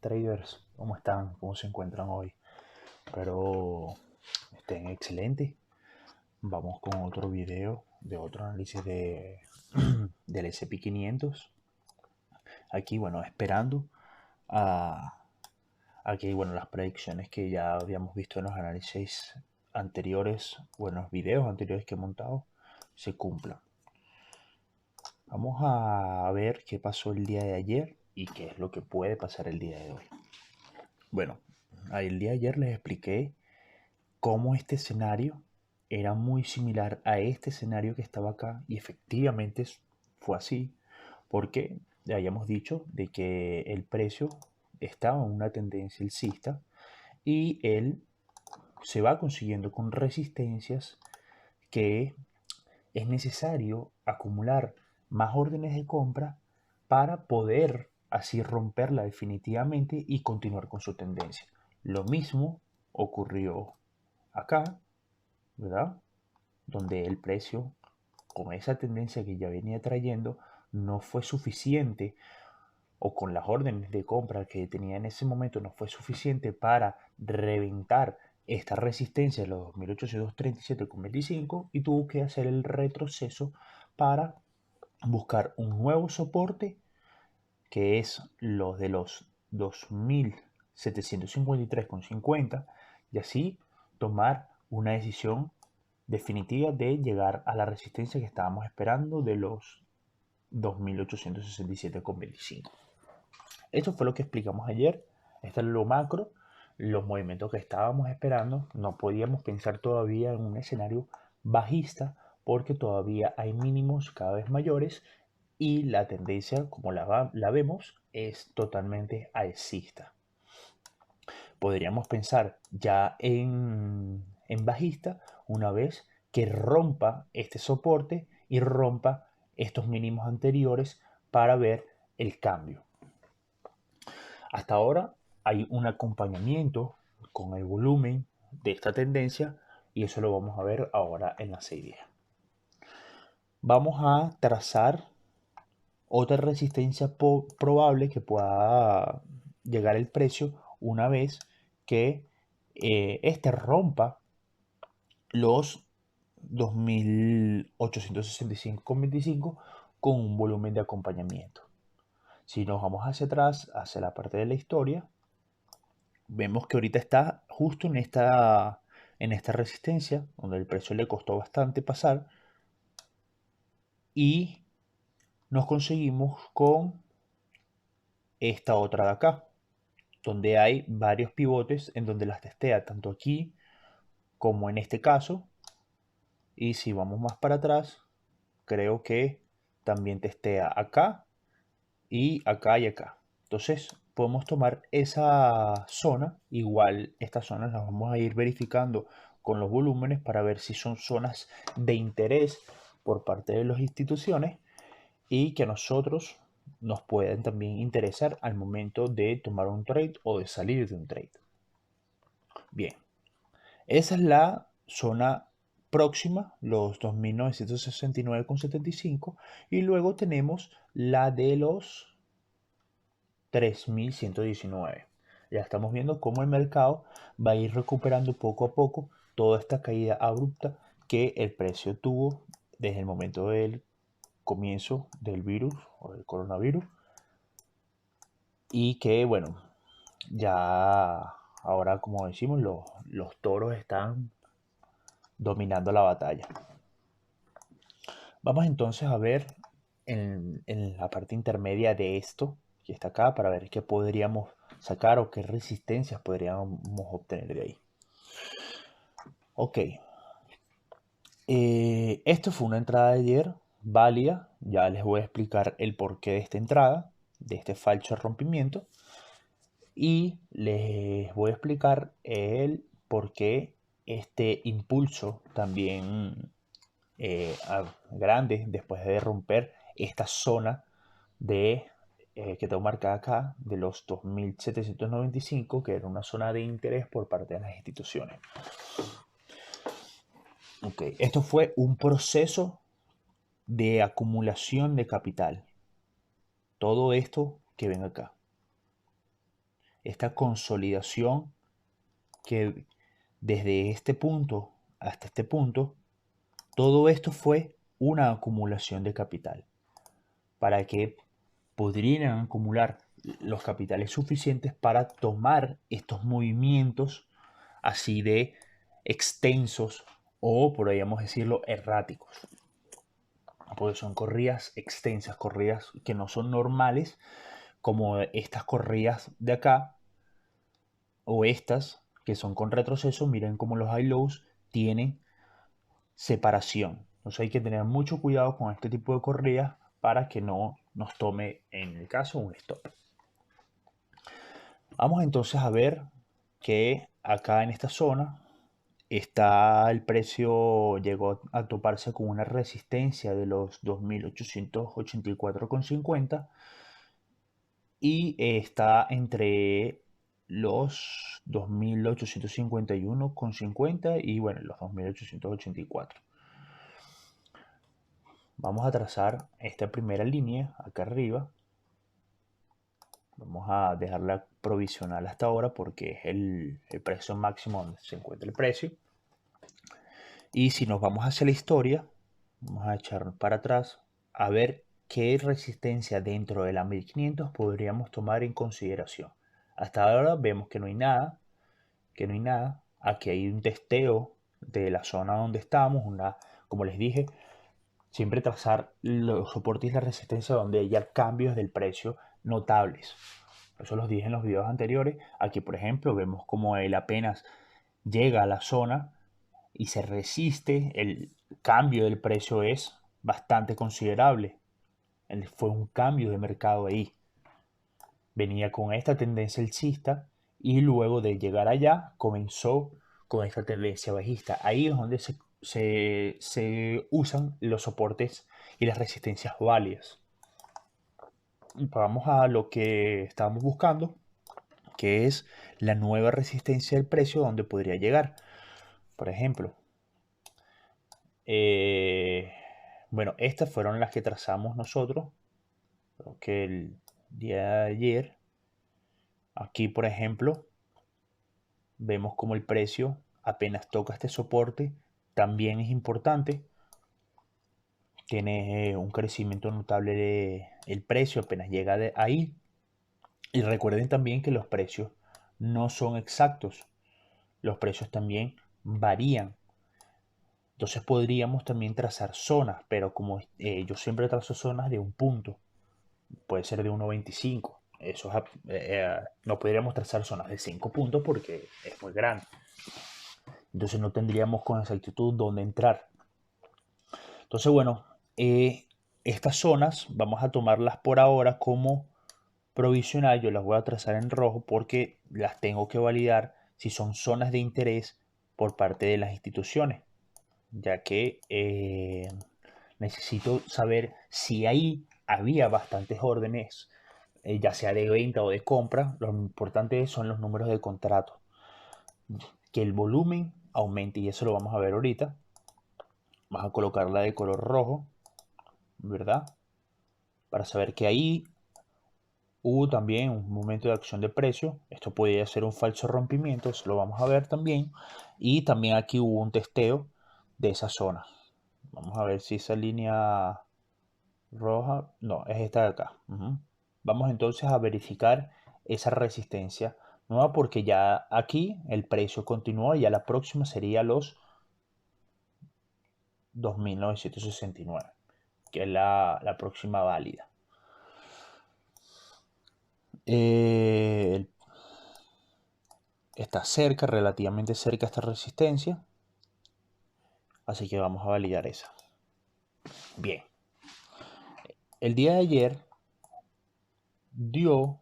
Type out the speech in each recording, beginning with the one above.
Traders, ¿cómo están? ¿Cómo se encuentran hoy? Espero estén excelentes. Vamos con otro video de otro análisis del S&P 500. Aquí, bueno, esperando a, las predicciones que ya habíamos visto en los análisis anteriores, o en los videos anteriores que he montado, se cumplan. Vamos a ver qué pasó el día de ayer y qué es lo que puede pasar el día de hoy. Bueno, el día de ayer les expliqué cómo este escenario era muy similar a este escenario que estaba acá, y efectivamente fue así, porque ya habíamos dicho de que el precio estaba en una tendencia alcista y él se va consiguiendo con resistencias que es necesario acumular más órdenes de compra para poder así romperla definitivamente y continuar con su tendencia. Lo mismo ocurrió acá, ¿verdad? Donde el precio, con esa tendencia que ya venía trayendo, no fue suficiente, o con las órdenes de compra que tenía en ese momento no fue suficiente para reventar esta resistencia de los 2837,25, y tuvo que hacer el retroceso para buscar un nuevo soporte, que es los de los 2753,50, y así tomar una decisión definitiva de llegar a la resistencia que estábamos esperando de los 2867,25. Esto fue lo que explicamos ayer. Esto es lo macro, los movimientos que estábamos esperando. No podíamos pensar todavía en un escenario bajista porque todavía hay mínimos cada vez mayores y la tendencia, como la vemos, es totalmente alcista. Podríamos pensar ya en bajista una vez que rompa este soporte y rompa estos mínimos anteriores para ver el cambio. Hasta ahora hay un acompañamiento con el volumen de esta tendencia, y eso lo vamos a ver ahora en la serie. Vamos a trazar otra resistencia probable que pueda llegar el precio una vez que este rompa los 2865,25 con un volumen de acompañamiento. Si nos vamos hacia atrás, hacia la parte de la historia, vemos que ahorita está justo en esta resistencia, donde el precio le costó bastante pasar, y nos conseguimos con esta otra de acá, donde hay varios pivotes en donde las testea, tanto aquí como en este caso. Y si vamos más para atrás, creo que también testea acá y acá y acá. Entonces podemos tomar esa zona. Igual estas zonas las vamos a ir verificando con los volúmenes para ver si son zonas de interés por parte de las instituciones y que a nosotros nos pueden también interesar al momento de tomar un trade o de salir de un trade. Bien, esa es la zona próxima, los 2969,75, y luego tenemos la de los 3119. Ya estamos viendo cómo el mercado va a ir recuperando poco a poco toda esta caída abrupta que el precio tuvo desde el momento del comienzo del virus o del coronavirus, y que bueno, ya ahora, como decimos, los toros están dominando la batalla. Vamos entonces a ver en la parte intermedia de esto que está acá para ver qué podríamos sacar o qué resistencias podríamos obtener de ahí. Ok, esto fue una entrada de ayer válida. Ya les voy a explicar el porqué de esta entrada, de este falso rompimiento, y les voy a explicar el por qué este impulso también grande después de romper esta zona de que tengo marcada acá de los 2795, que era una zona de interés por parte de las instituciones. Okay. Esto fue un proceso de acumulación de capital. Todo esto que ven acá. esta consolidación que desde este punto hasta este punto, todo esto fue una acumulación de capital para que podrían acumular los capitales suficientes para tomar estos movimientos así de extensos o, podríamos decirlo, erráticos. Porque son corridas extensas, corridas que no son normales, como estas corridas de acá, o estas que son con retroceso. Miren cómo los high lows tienen separación. Entonces hay que tener mucho cuidado con este tipo de corridas para que no nos tome, en el caso, un stop. Vamos entonces a ver que acá en esta zona está el precio, llegó a toparse con una resistencia de los 2.884,50 y está entre los 2.851,50 y bueno, los 2.884. Vamos a trazar esta primera línea acá arriba. Vamos a dejarla provisional hasta ahora porque es el precio máximo donde se encuentra el precio. Y si nos vamos hacia la historia, vamos a echar para atrás a ver qué resistencia dentro de la 1500 podríamos tomar en consideración. Hasta ahora vemos que no hay nada, Aquí hay un testeo de la zona donde estamos, como les dije, siempre trazar los soportes y la resistencia donde haya cambios del precio notables. Eso los dije en los videos anteriores. Aquí, por ejemplo, vemos como él apenas llega a la zona y se resiste. El cambio del precio es bastante considerable. Fue un cambio de mercado ahí. Venía con esta tendencia alcista y luego de llegar allá comenzó con esta tendencia bajista. Ahí es donde se usan los soportes y las resistencias válidas. Vamos a lo que estábamos buscando, que es la nueva resistencia del precio donde podría llegar. Por ejemplo, bueno, estas fueron las que trazamos nosotros. Creo que el día de ayer. Aquí, por ejemplo, vemos como el precio apenas toca este soporte. También es importante. Tiene un crecimiento notable del precio apenas llega de ahí. Y recuerden también que los precios no son exactos. Los precios también varían. Entonces podríamos también trazar zonas, pero como yo siempre trazo zonas de un punto, puede ser de 1.25. Eso no podríamos trazar zonas de 5 puntos porque es muy grande. Entonces no tendríamos con exactitud dónde entrar. Entonces, bueno, estas zonas vamos a tomarlas por ahora como provisional. Yo las voy a trazar en rojo porque las tengo que validar si son zonas de interés por parte de las instituciones, ya que necesito saber si ahí había bastantes órdenes, ya sea de venta o de compra. Lo importante son los números de contrato, que el volumen aumente, y eso lo vamos a ver ahorita. Vamos a colocarla de color rojo, ¿verdad? Para saber que ahí hubo también un momento de acción de precio. Esto podría ser un falso rompimiento, eso lo vamos a ver también. Y también aquí hubo un testeo de esa zona. Vamos a ver si esa línea roja, no, es esta de acá. Vamos entonces a verificar esa resistencia nueva porque ya aquí el precio continúa. Ya la próxima sería los 2.969, que es la próxima válida. Está cerca, relativamente cerca esta resistencia, así que vamos a validar esa. Bien, el día de ayer dio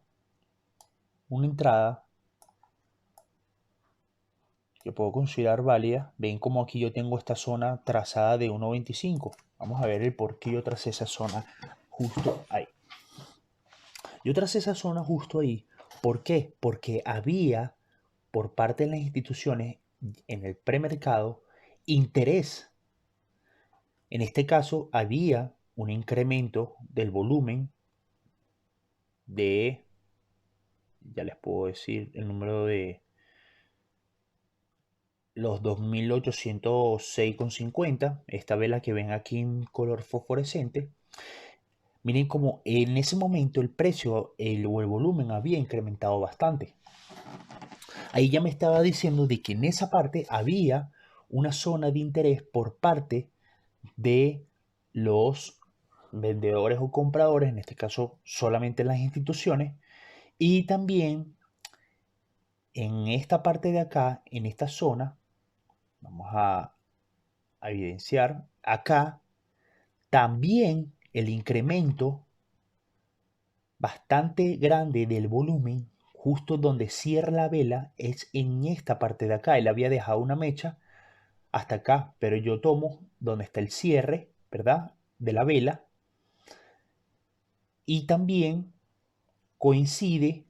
una entrada que puedo considerar válida. Ven como aquí yo tengo esta zona trazada de 1.25. Vamos a ver el por qué yo tracé esa zona justo ahí. Yo tracé esa zona justo ahí. ¿Por qué? Porque había por parte de las instituciones en el premercado interés. En este caso había un incremento del volumen de ya les puedo decir el número de los 2806,50. Esta vela que ven aquí en color fosforescente. Miren como en ese momento el precio o el volumen había incrementado bastante. Ahí ya me estaba diciendo de que en esa parte había una zona de interés por parte de los vendedores o compradores, en este caso solamente las instituciones, y también en esta parte de acá, en esta zona, vamos a evidenciar acá también el incremento bastante grande del volumen, justo donde cierra la vela, es en esta parte de acá. Él había dejado una mecha hasta acá, pero yo tomo donde está el cierre, ¿verdad? De la vela, y también coincide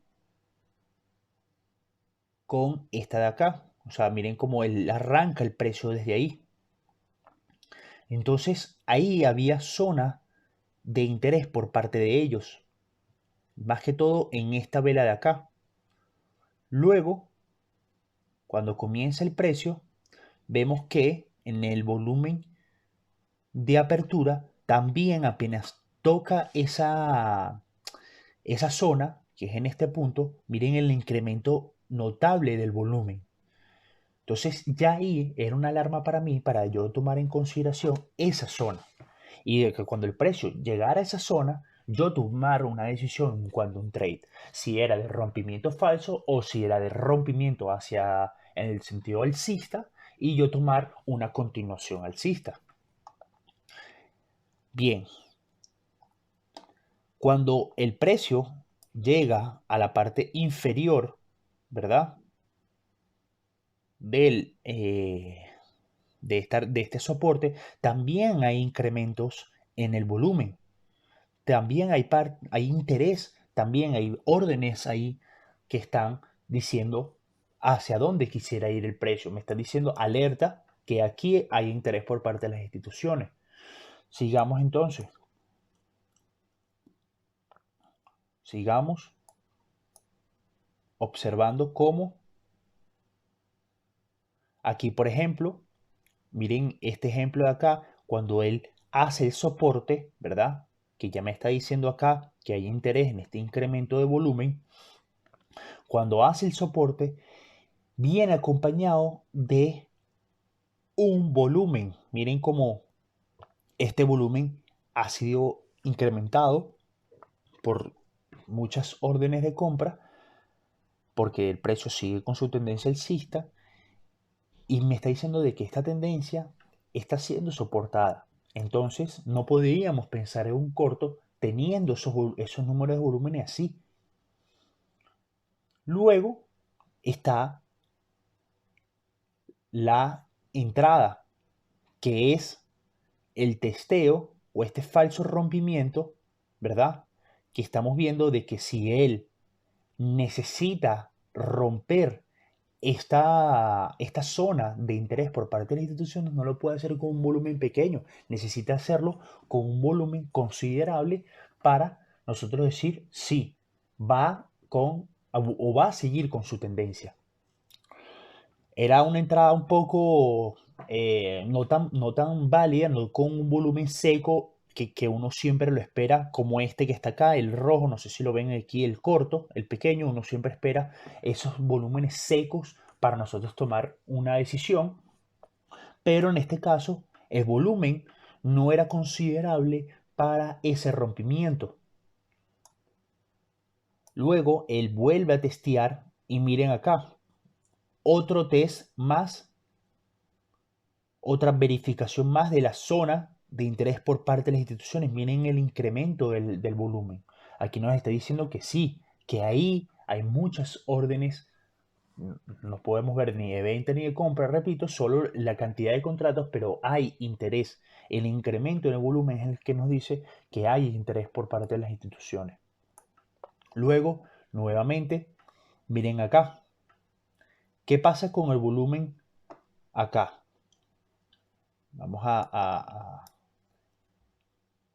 con esta de acá. O sea, miren cómo él arranca el precio desde ahí. Entonces ahí había zona de interés por parte de ellos, más que todo en esta vela de acá. Luego, cuando comienza el precio, vemos que en el volumen de apertura también apenas toca esa zona, que es en este punto, miren el incremento notable del volumen. Entonces ya ahí era una alarma para mí, para yo tomar en consideración esa zona. Y de que cuando el precio llegara a esa zona, yo tomara una decisión en cuanto a un trade. Si era de rompimiento falso o si era de rompimiento hacia en el sentido alcista y yo tomar una continuación alcista. Bien, cuando el precio llega a la parte inferior, ¿verdad? Del, de este soporte, también hay incrementos en el volumen. También hay interés, también hay órdenes ahí que están diciendo hacia dónde quisiera ir el precio. Me está diciendo alerta que aquí hay interés por parte de las instituciones. Sigamos entonces. Sigamos observando cómo aquí, por ejemplo, miren este ejemplo de acá, cuando él hace el soporte, ¿verdad? Que ya me está diciendo acá que hay interés en este incremento de volumen. Cuando hace el soporte, viene acompañado de un volumen. Miren cómo este volumen ha sido incrementado por muchas órdenes de compra porque el precio sigue con su tendencia alcista y me está diciendo de que esta tendencia está siendo soportada. Entonces no podríamos pensar en un corto teniendo esos números de volúmenes así. Luego está la entrada, que es el testeo o este falso rompimiento, ¿verdad? Que estamos viendo de que si él necesita romper esta zona de interés por parte de las instituciones, no lo puede hacer con un volumen pequeño, necesita hacerlo con un volumen considerable para nosotros decir sí, va con o va a seguir con su tendencia. Era una entrada un poco no tan válida, no con un volumen seco que uno siempre lo espera, como este que está acá, el rojo, no sé si lo ven aquí, el corto, el pequeño, uno siempre espera esos volúmenes secos para nosotros tomar una decisión, pero en este caso el volumen no era considerable para ese rompimiento. Luego él vuelve a testear y miren acá, otro test más, otra verificación más de la zona de interés por parte de las instituciones. Miren el incremento del volumen. Aquí nos está diciendo que sí, que ahí hay muchas órdenes. No podemos ver ni de venta ni de compra, repito, solo la cantidad de contratos, pero hay interés. El incremento en el volumen es el que nos dice que hay interés por parte de las instituciones. Luego, nuevamente, miren acá. ¿Qué pasa con el volumen acá? Vamos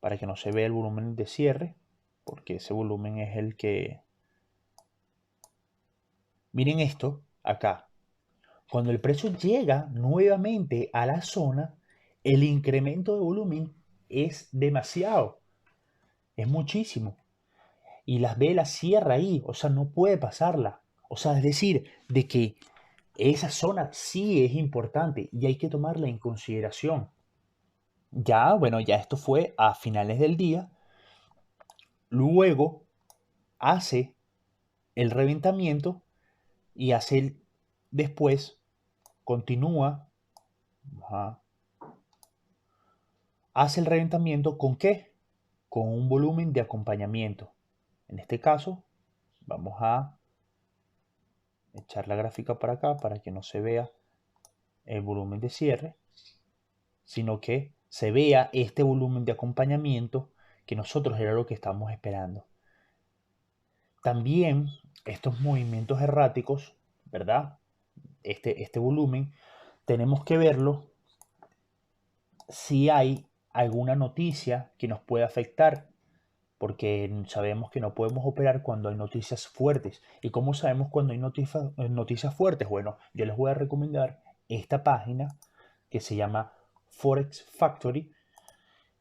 para que no se vea el volumen de cierre, porque ese volumen es el que Miren esto acá. Cuando el precio llega nuevamente a la zona, el incremento de volumen es demasiado, es muchísimo. Y las velas cierra ahí, o sea, no puede pasarla. O sea, es decir, de que esa zona sí es importante y hay que tomarla en consideración. Ya, bueno, ya esto fue a finales del día. Luego hace el reventamiento y después continúa, ajá, hace el reventamiento ¿con qué? Con un volumen de acompañamiento. En este caso, vamos a echar la gráfica para acá para que no se vea el volumen de cierre, sino que se vea este volumen de acompañamiento que nosotros era lo que estábamos esperando. También estos movimientos erráticos, ¿verdad? Este volumen, tenemos que verlo si hay alguna noticia que nos pueda afectar, porque sabemos que no podemos operar cuando hay noticias fuertes. ¿Y cómo sabemos cuando hay noticias fuertes? Bueno, yo les voy a recomendar esta página que se llama Forex Factory,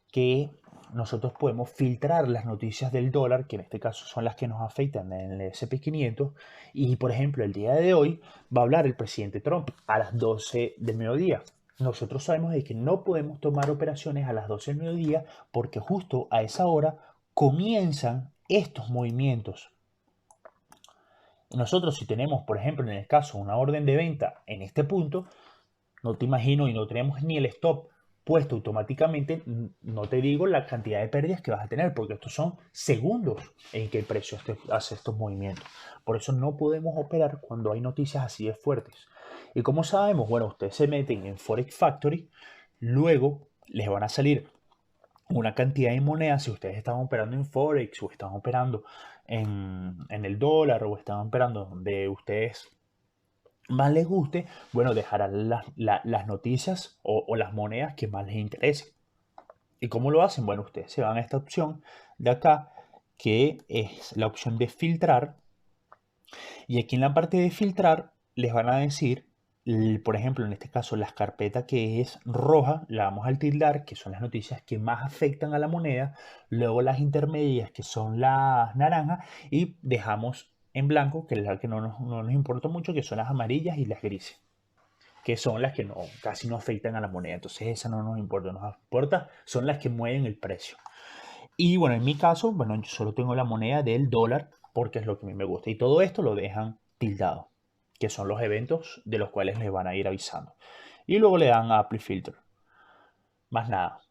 que nosotros podemos filtrar las noticias del dólar, que en este caso son las que nos afectan en el SP500. Y por ejemplo, el día de hoy va a hablar el presidente Trump a las 12 del mediodía. Nosotros sabemos de que no podemos tomar operaciones a las 12 del mediodía porque justo a esa hora comienzan estos movimientos. Nosotros si tenemos, por ejemplo, en el caso una orden de venta en este punto, no te imagino y no tenemos ni el stop puesto automáticamente, no te digo la cantidad de pérdidas que vas a tener, porque estos son segundos en que el precio hace estos movimientos. Por eso no podemos operar cuando hay noticias así de fuertes. ¿Y cómo sabemos? Bueno, ustedes se meten en Forex Factory, luego les van a salir una cantidad de monedas, si ustedes están operando en Forex o están operando en el dólar o están operando donde ustedes más les guste, bueno, dejarán las noticias o las monedas que más les interesen. ¿Y cómo lo hacen? Bueno, ustedes se van a esta opción de acá, que es la opción de filtrar. Y aquí en la parte de filtrar les van a decir, por ejemplo, en este caso, las carpetas que es roja, la vamos a tildar, que son las noticias que más afectan a la moneda. Luego las intermedias, que son las naranjas. Y dejamos en blanco, que es la que no nos importa mucho, que son las amarillas y las grises, que son las que casi no afectan a la moneda. Entonces esa no nos importa, nos importa, son las que mueven el precio. Y bueno, en mi caso, bueno, yo solo tengo la moneda del dólar porque es lo que a mí me gusta. Y todo esto lo dejan tildado, que son los eventos de los cuales les van a ir avisando. Y luego le dan a Apply Filter. Más nada.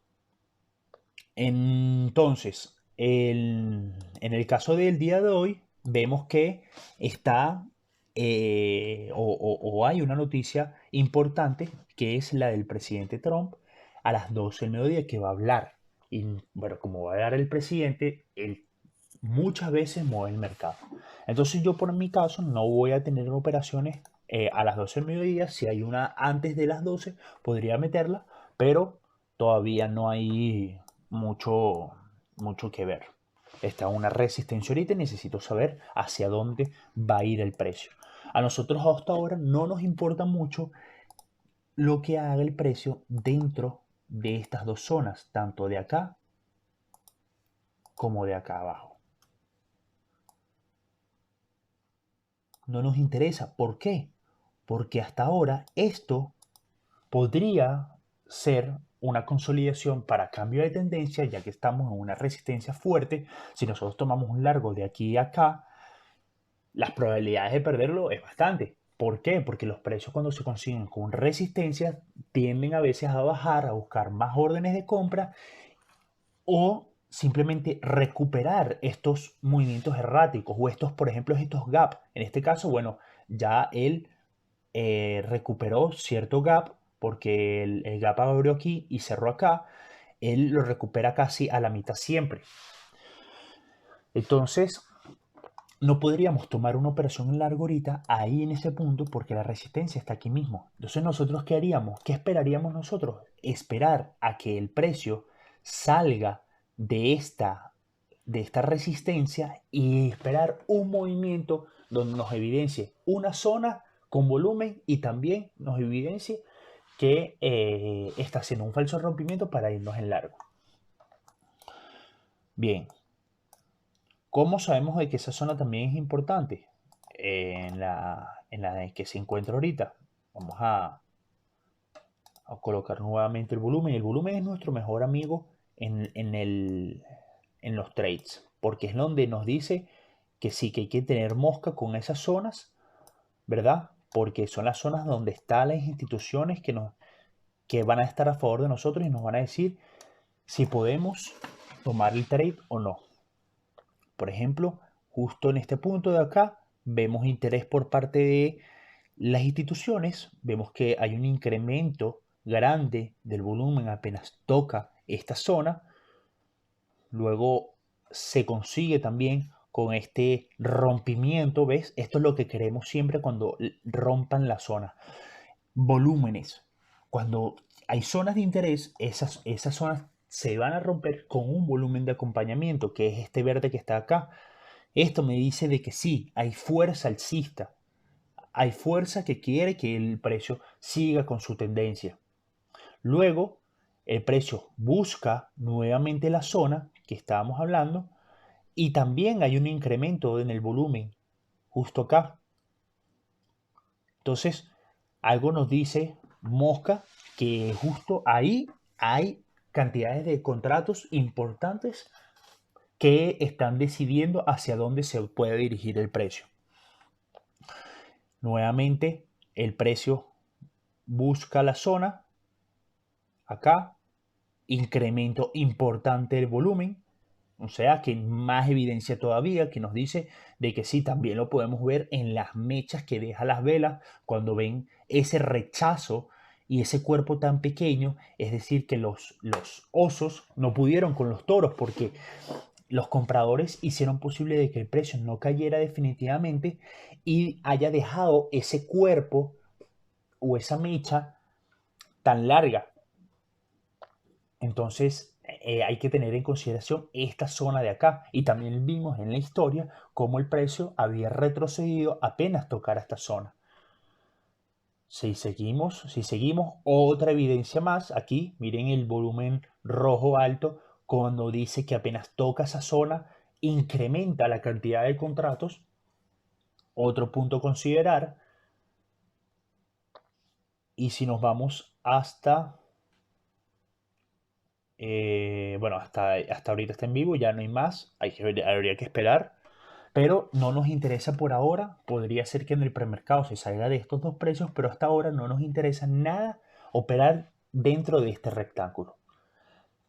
Entonces, en el caso del día de hoy, vemos que está o hay una noticia importante que es la del presidente Trump a las 12 del mediodía que va a hablar. Y bueno, como va a hablar el presidente, él muchas veces mueve el mercado. Entonces yo por mi caso no voy a tener operaciones a las 12 del mediodía. Si hay una antes de las 12 podría meterla, pero todavía no hay mucho que ver. Está una resistencia ahorita y necesito saber hacia dónde va a ir el precio. A nosotros hasta ahora no nos importa mucho lo que haga el precio dentro de estas dos zonas, tanto de acá como de acá abajo. No nos interesa. ¿Por qué? Porque hasta ahora esto podría ser una consolidación para cambio de tendencia, ya que estamos en una resistencia fuerte. Si nosotros tomamos un largo de aquí a acá, las probabilidades de perderlo es bastante. ¿Por qué? Porque los precios cuando se consiguen con resistencia tienden a veces a bajar, a buscar más órdenes de compra o simplemente recuperar estos movimientos erráticos o estos, por ejemplo, estos gaps. En este caso, bueno, ya él recuperó cierto gap porque el gap abrió aquí y cerró acá. Él lo recupera casi a la mitad siempre. Entonces, no podríamos tomar una operación en largo ahorita ahí en ese punto porque la resistencia está aquí mismo. Entonces, ¿nosotros qué haríamos? ¿Qué esperaríamos nosotros? Esperar a que el precio salga de esta resistencia y esperar un movimiento donde nos evidencie una zona con volumen y también nos evidencie que está haciendo un falso rompimiento para irnos en largo. Bien, ¿cómo sabemos de que esa zona también es importante? En la que se encuentra ahorita. Vamos a colocar nuevamente el volumen. El volumen es nuestro mejor amigo en los trades, porque es donde nos dice que sí, que hay que tener mosca con esas zonas, ¿verdad? Porque son las zonas donde están las instituciones que van a estar a favor de nosotros y nos van a decir si podemos tomar el trade o no. Por ejemplo, justo en este punto de acá, vemos interés por parte de las instituciones, vemos que hay un incremento grande del volumen apenas toca esta zona. Luego se consigue también con este rompimiento, ¿ves? Esto es lo que queremos siempre cuando rompan la zona. Volúmenes. Cuando hay zonas de interés, esas zonas se van a romper con un volumen de acompañamiento, que es este verde que está acá. Esto me dice de que sí, hay fuerza alcista, hay fuerza que quiere que el precio siga con su tendencia. Luego, el precio busca nuevamente la zona que estábamos hablando y también hay un incremento en el volumen justo acá. Entonces, algo nos dice Mosca que justo ahí hay cantidades de contratos importantes que están decidiendo hacia dónde se puede dirigir el precio. Nuevamente, el precio busca la zona acá, incremento importante del volumen, o sea que más evidencia todavía que nos dice de que sí, también lo podemos ver en las mechas que deja las velas cuando ven ese rechazo y ese cuerpo tan pequeño, es decir, que los osos no pudieron con los toros porque los compradores hicieron posible de que el precio no cayera definitivamente y haya dejado ese cuerpo o esa mecha tan larga. Entonces hay que tener en consideración esta zona de acá y también vimos en la historia cómo el precio había retrocedido apenas tocar esta zona. Si seguimos, otra evidencia más, aquí miren el volumen rojo alto, cuando dice que apenas toca esa zona, incrementa la cantidad de contratos. Otro punto a considerar, y si nos vamos hasta, bueno, hasta ahorita está en vivo, ya no hay más, habría que esperar. Pero no nos interesa por ahora. Podría ser que en el premercado se salga de estos dos precios, pero hasta ahora no nos interesa nada operar dentro de este rectángulo.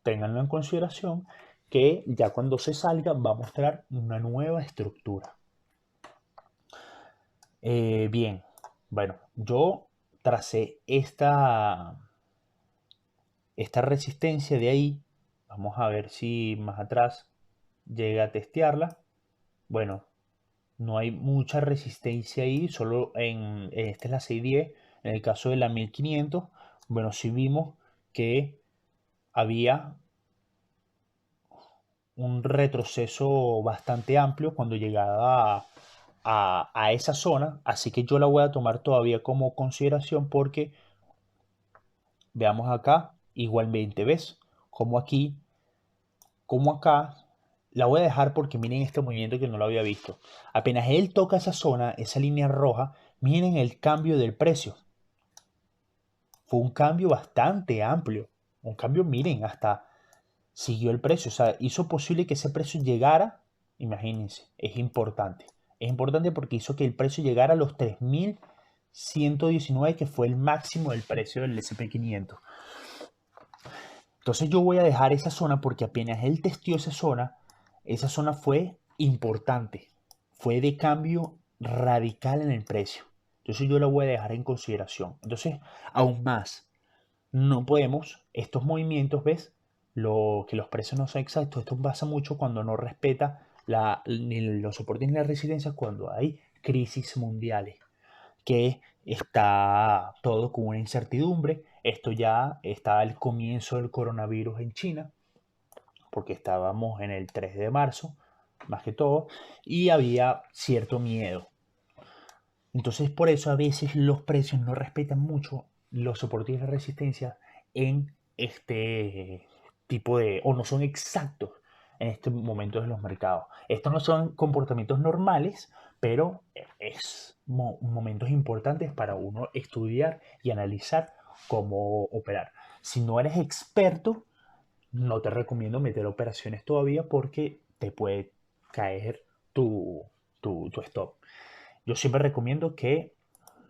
Ténganlo en consideración que ya cuando se salga va a mostrar una nueva estructura. Bien, bueno, yo tracé esta resistencia de ahí. Vamos a ver si más atrás llega a testearla. Bueno, no hay mucha resistencia ahí, solo esta es la 610, en el caso de la 1500, bueno, sí vimos que había un retroceso bastante amplio cuando llegaba a esa zona, así que yo la voy a tomar todavía como consideración porque veamos acá, igualmente, ¿ves? Como aquí, como acá, la voy a dejar porque miren este movimiento que no lo había visto. Apenas él toca esa zona, esa línea roja, miren el cambio del precio. Fue un cambio bastante amplio. Un cambio, miren, hasta siguió el precio. O sea, hizo posible que ese precio llegara. Imagínense, es importante. Es importante porque hizo que el precio llegara a los 3119, que fue el máximo del precio del SP500. Entonces yo voy a dejar esa zona porque apenas él testeó esa zona fue importante. Fue de cambio radical en el precio. Entonces yo la voy a dejar en consideración. Entonces, aún más, no podemos, estos movimientos, ¿ves? Que los precios no son exactos. Esto pasa mucho cuando no respeta ni los soportes ni las resistencias, cuando hay crisis mundiales, que está todo con una incertidumbre. Esto ya está al comienzo del coronavirus en China, porque estábamos en el 3 de marzo, más que todo, y había cierto miedo. Entonces por eso a veces los precios no respetan mucho los soportes y la resistencia en este tipo de, o no son exactos en este momento de los mercados. Estos no son comportamientos normales, pero es momentos importantes para uno estudiar y analizar cómo operar. Si no eres experto, no te recomiendo meter operaciones todavía porque te puede caer tu stop. Yo siempre recomiendo que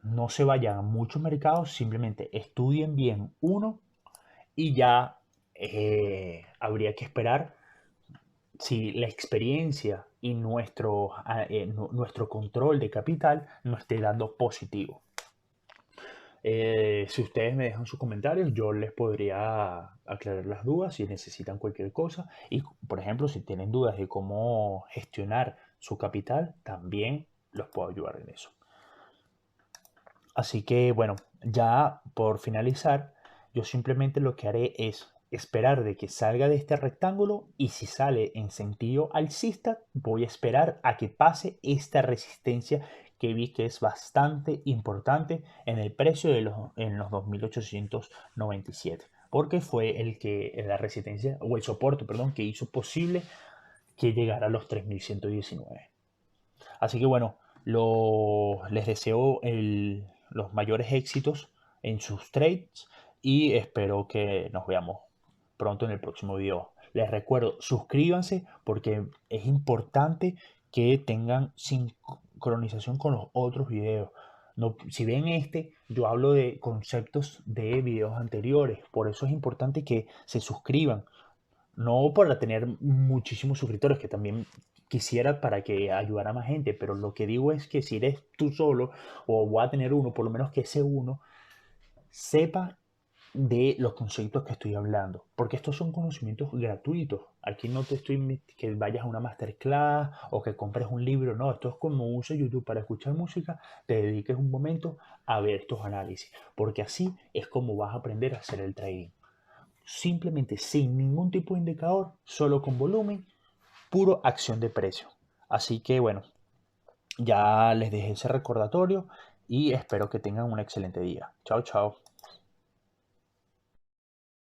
no se vayan a muchos mercados, simplemente estudien bien uno y ya habría que esperar si la experiencia y nuestro control de capital no esté dando positivo. Si ustedes me dejan sus comentarios, yo les podría aclarar las dudas si necesitan cualquier cosa. Y, por ejemplo, si tienen dudas de cómo gestionar su capital, también los puedo ayudar en eso. Así que, bueno, ya por finalizar, yo simplemente lo que haré es esperar de que salga de este rectángulo y si sale en sentido alcista, voy a esperar a que pase esta resistencia que vi que es bastante importante en el precio en los 2897, porque fue la resistencia o el soporte, perdón, que hizo posible que llegara a los 3119. Así que bueno, les deseo los mayores éxitos en sus trades y espero que nos veamos pronto en el próximo video. Les recuerdo, suscríbanse porque es importante que tengan sincronización con los otros videos. No, si ven este, yo hablo de conceptos de videos anteriores, por eso es importante que se suscriban. No para tener muchísimos suscriptores, que también quisiera para que ayudara a más gente, pero lo que digo es que si eres tú solo o voy a tener uno, por lo menos que ese uno sepa de los conceptos que estoy hablando, porque estos son conocimientos gratuitos. Aquí no te estoy que vayas a una masterclass o que compres un libro, no, esto es como uso YouTube para escuchar música, te dediques un momento a ver estos análisis, porque así es como vas a aprender a hacer el trading simplemente sin ningún tipo de indicador, solo con volumen, puro acción de precio. Así que bueno, ya les dejé ese recordatorio y espero que tengan un excelente día. Chao, chao.